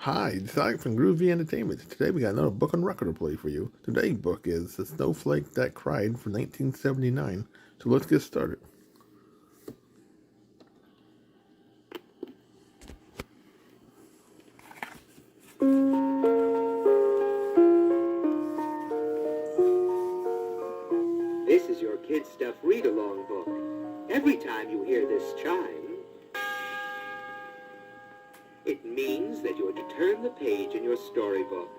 Hi, it's Alex from Groovy Entertainment. Today we got another book on record to play for you. Today's book is The Snowflake That Cried from 1979. So let's get started. This is your Kid Stuff read-along book. Every time you hear this chime, it means that you're to turn the page in your storybook.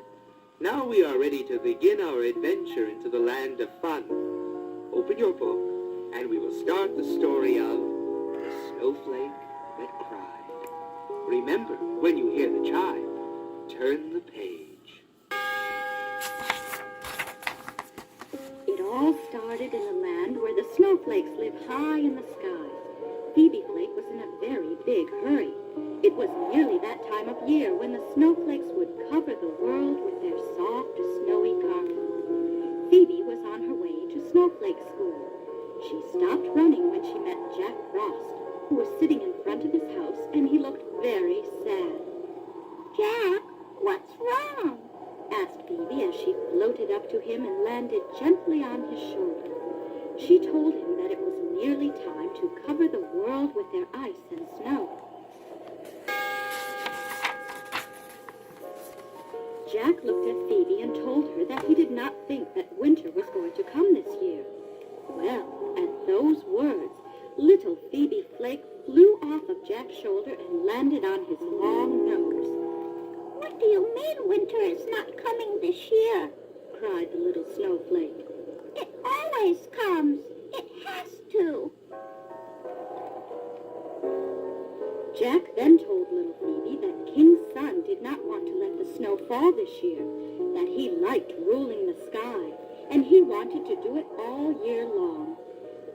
Now we are ready to begin our adventure into the land of fun. Open your book, and we will start the story of The Snowflake That Cried. Remember, when you hear the chime, turn the page. It all started in a land where the snowflakes live high in the sky. Phoebe Flake was in a very big hurry. It was nearly that time of year when the snowflakes would cover the world with their soft, snowy carpet. Phoebe was on her way to snowflake school. She stopped running when she met Jack Frost, who was sitting in front of his house, and he looked very sad. "Jack, what's wrong?" asked Phoebe as she floated up to him and landed gently on his shoulder. She told him that it was nearly time to cover the world with their ice and snow. Jack looked at Phoebe and told her that he did not think that winter was going to come this year. Well, at those words, little Phoebe Flake flew off of Jack's shoulder and landed on his long nose. "What do you mean winter is not coming this year?" cried the little snowflake. "It always comes. It has to." Jack then told little Phoebe that King Sun did not want to let the snow fall this year, that he liked ruling the sky, and he wanted to do it all year long.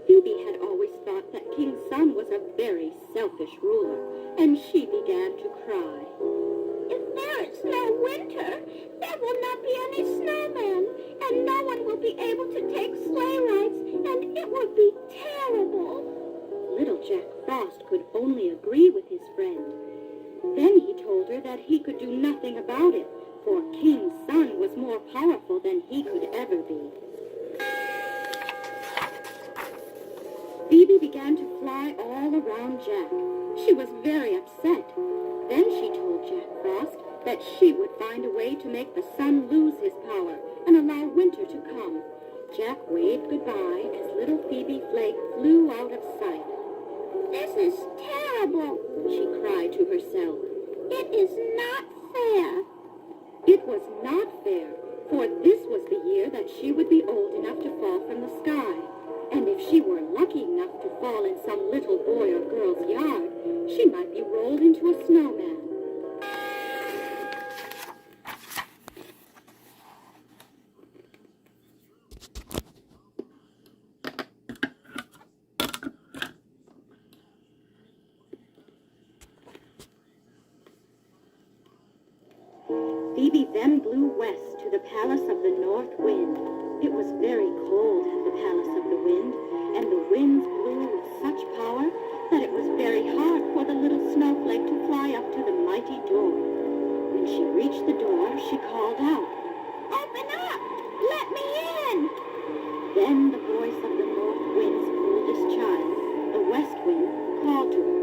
Phoebe had always thought that King Sun was a very selfish ruler, and she began to cry. "If there is no winter, there will not be any snowmen, and no one will be able to take sleigh rides, and it will be terrible." Little Jack Frost could only agree with his friend. Then he told her that he could do nothing about it, for King Sun was more powerful than he could ever be. Phoebe began to fly all around Jack. She was very upset. Then she told Jack Frost that she would find a way to make the sun lose his power and allow winter to come. Jack waved goodbye as little Phoebe Flake flew out of sight. "This is terrible," she cried to herself. "It is not fair." It was not fair, for this was the year that she would be old enough to fall from the sky. And if she were lucky enough to fall in some little boy or girl's yard, she might be rolled into a snowman. Phoebe then blew west to the palace of the North Wind. It was very cold at the palace of the wind, and the winds blew with such power that it was very hard for the little snowflake to fly up to the mighty door. When she reached the door, she called out, "Open up! Let me in!" Then the voice of the North Wind's oldest child, the West Wind, called to her.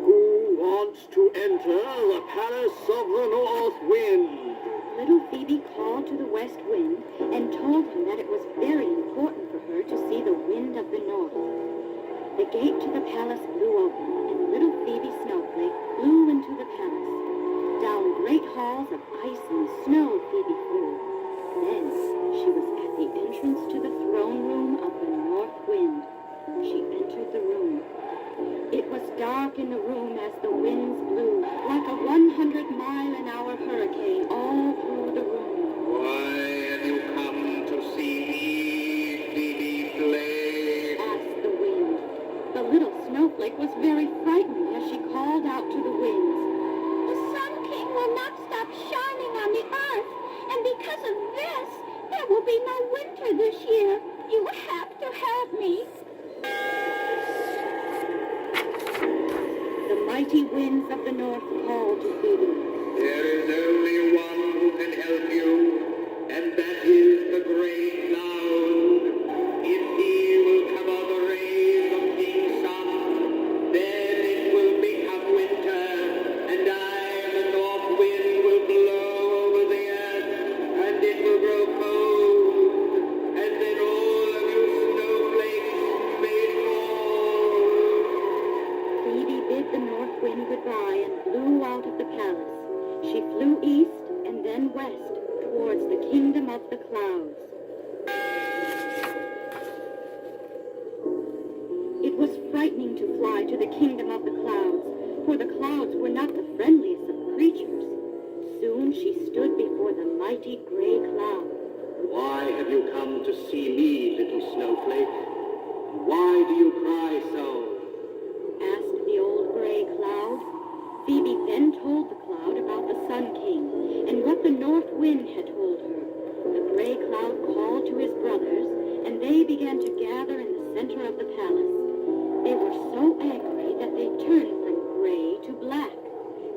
Who wants to enter the palace of the North Wind? Little Phoebe called to the West Wind and told him that it was very important for her to see the wind of the north. The gate to the palace blew open, and little Phoebe Snowflake flew into the palace. Down great halls of ice and snow Phoebe flew. Then she was at the entrance to the throne room of the North Wind. She entered the room. It was dark in the room as the winds blew, like a 100-mile-an-hour hurricane all through the room. Why have you come to see me, Phoebe Flake? Asked the wind. The little snowflake was very frightened as she called out to the winds. "The Sun King will not stop shining on the earth, and because of this, there will be no winter this year. You have to help me." The mighty winds of the north called to Phoebe. and blew out of the palace. She flew east and then west towards the kingdom of the clouds. It was frightening to fly to the kingdom of the clouds, for the clouds were not the friendliest of creatures. Soon she stood before the mighty gray cloud. Why have you come to see me, little snowflake? Why do you cry so? Asked the old gray cloud. Phoebe then told the cloud about the Sun King and what the north wind had told her. The gray cloud called to his brothers, and they began to gather in the center of the palace. They were so angry that they turned from gray to black.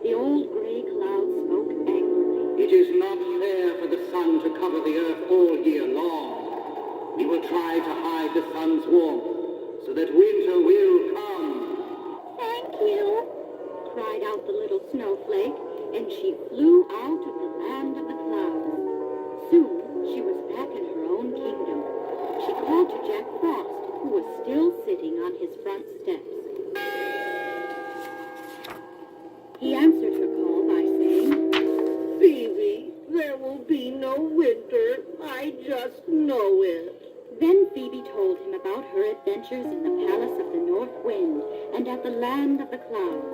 The old gray cloud spoke angrily. It is not fair for the sun to cover the earth all year long. We will try to hide the sun's warmth so that winter will come. Thank you, cried out the little snowflake, and she flew out of the land of the clouds. Soon she was back in her own kingdom. She called to Jack Frost, who was still sitting on his front steps. He answered her call by saying, Phoebe, there will be no winter. I just know it. Then Phoebe told him about her adventures in the palace of the north wind and at the land of the clouds.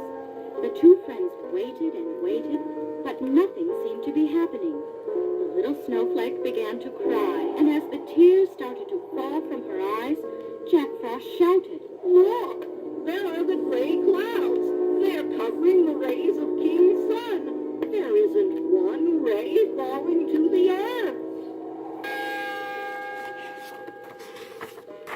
The two friends waited and waited, but nothing seemed to be happening. The little snowflake began to cry, and as the tears started to fall from her eyes, Jack Frost shouted, Look, there are the gray clouds. They are covering the rays of King Sun. There isn't one ray falling to the earth.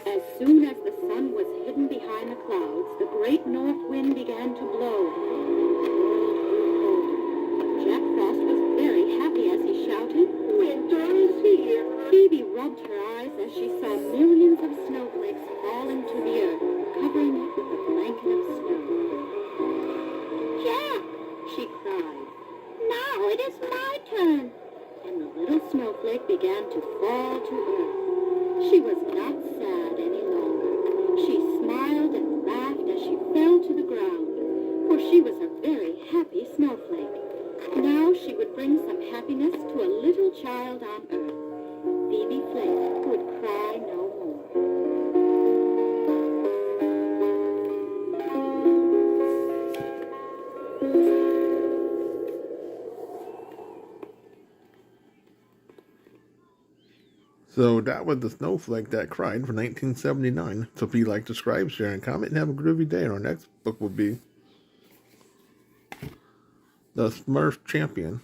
As soon as the sun was hidden behind the clouds, the great north wind began to blow. The world grew colder. Jack Frost was very happy as he shouted, Winter is here. Phoebe rubbed her eyes as she saw millions of snowflakes falling to the earth, covering it with a blanket of snow. Jack, she cried, now it is my turn. And the little snowflake began to fall to earth. She was not sad any longer. She smiled and laughed as she fell to the ground, for she was a very happy snowflake. Now she would bring some happiness to a little child on earth. Phoebe Flake would cry no more. So that was The Snowflake That Cried from 1979. So if you like, subscribe, share, and comment, and have a groovy day. And our next book will be The Smurf Champion.